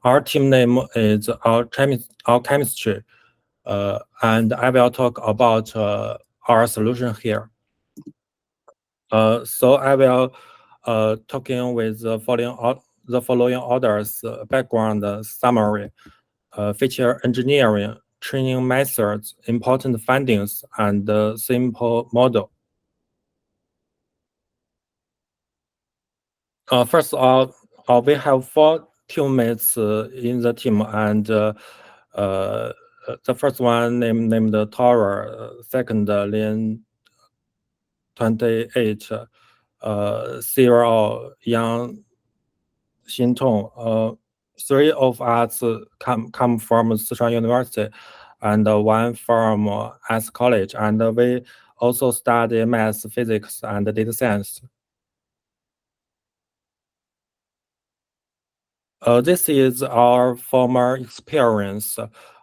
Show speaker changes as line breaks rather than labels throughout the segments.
Our team name is Alchemistry, and I will talk about our solution here. So I will talking with the following orders: background summary, feature engineering, training methods, important findings, and simple model. First of all, we have 4 teammates in the team, and the first one named Tora, second Lin 28, Cyril Yang Xintong. 3 of us come from Sichuan University, and 1 from S College, and we also study math, physics, and data science. This is our former experience.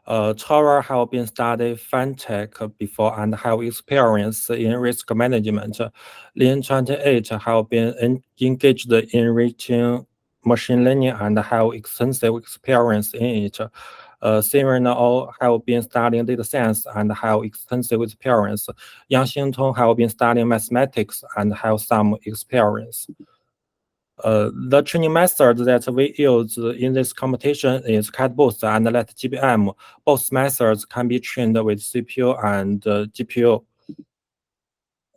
Chara have been studying fintech before and have experience in risk management. Lin 28 have been engaged in reaching machine learning and have extensive experience in it. Serena all have been studying data science and have extensive experience. Yang Xintong have been studying mathematics and have some experience. The training method that we use in this competition is CatBoost and LetGBM. Both methods can be trained with CPU and GPU.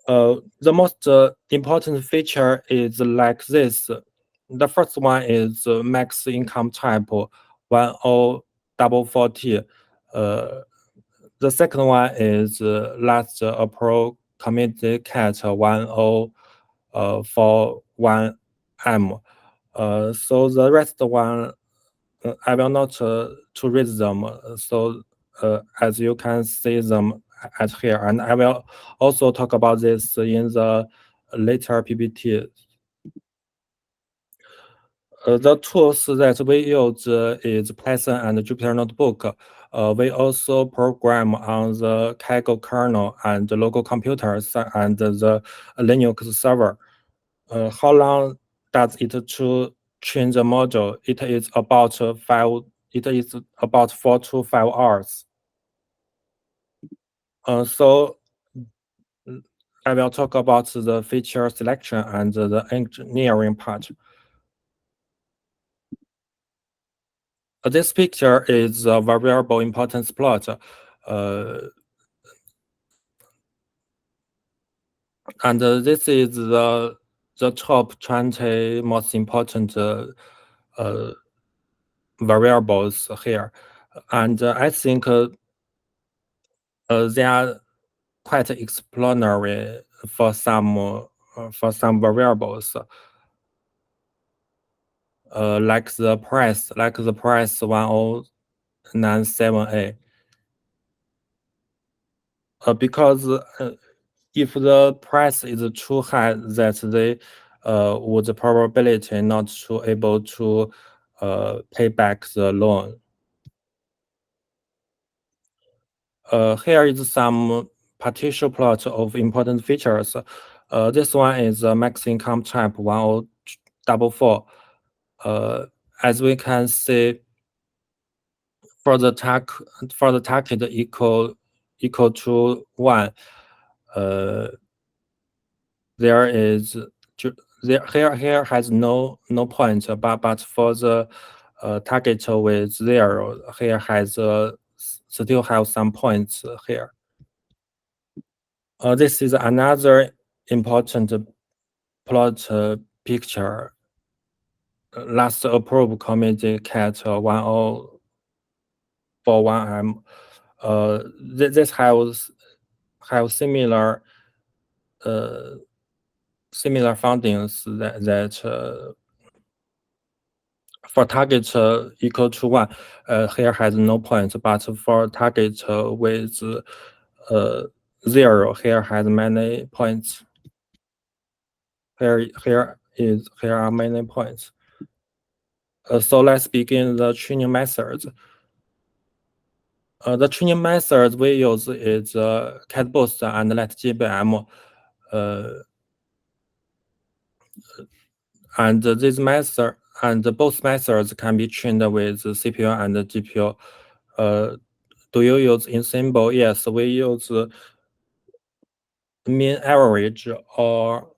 The most important feature is like this. The first one is max income type 1044T. The second one is last approximately cat 1041M. So the rest one, I will not to read them. So as you can see them at here, and I will also talk about this in the later PPT. The tools that we use is Python and Jupyter Notebook. We also program on the Kaggle kernel and the local computers and the Linux server. How long does it to train the model? It is about 4 to 5 hours. So I will talk about the feature selection and the engineering part. This picture is a variable importance plot. And this is the top 20 most important variables here. And I think they are quite explanatory for some variables. Like the price 1097A. Because if the price is too high, that they would probability not to able to pay back the loan. Here is some partial plot of important features. This one is max income type 1044. As we can see, for the target equal to 1, there is here has no point, but for the target with 0, here has still have some points here. This is another important plot picture. Last approved committee cat 1041M. This have similar findings that for target equal to 1, here has no point, but for target with 0, here has many points. Here are many points. So let's begin the training methods. The training methods we use is CatBoost and LetGBM. And this method and both methods can be trained with CPU and GPU. Do you use ensemble? Yes, we use mean average or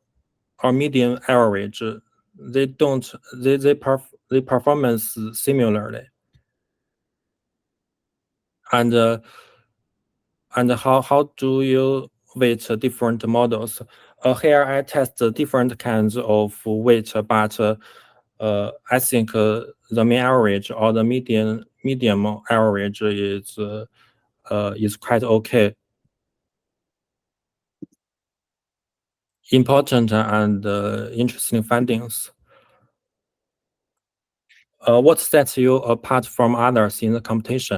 median average. They don't they performance similarly. And how do you weight different models? Here I test different kinds of weight, but I think the mean average or the medium average is quite okay. Important and interesting findings. What sets you apart from others in the competition?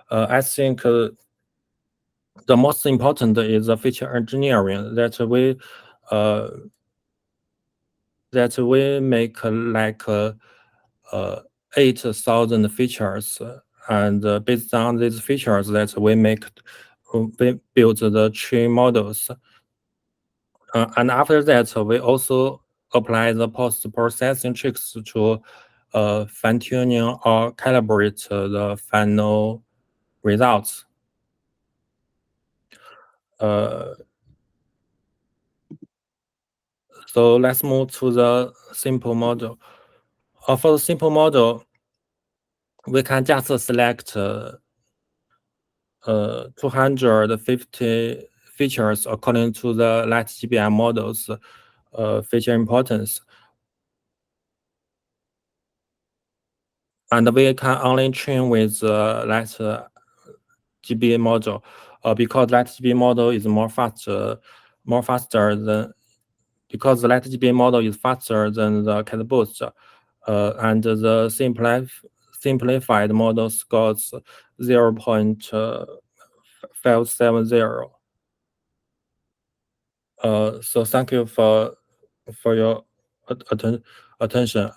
I think the most important is the feature engineering uh, that we make like 8,000 features, and based on these features that we build the tree models. And after that, we also apply the post-processing tricks to fine-tuning or calibrate the final results. So let's move to the simple model. For the simple model, we can just select 250 features according to the LightGBM model's feature importance. And we can only train with LightGB model because LightGB model is more faster than because the LightGB model is faster than the CatBoost, and the simplified model scores 0.570. So thank you for your attention.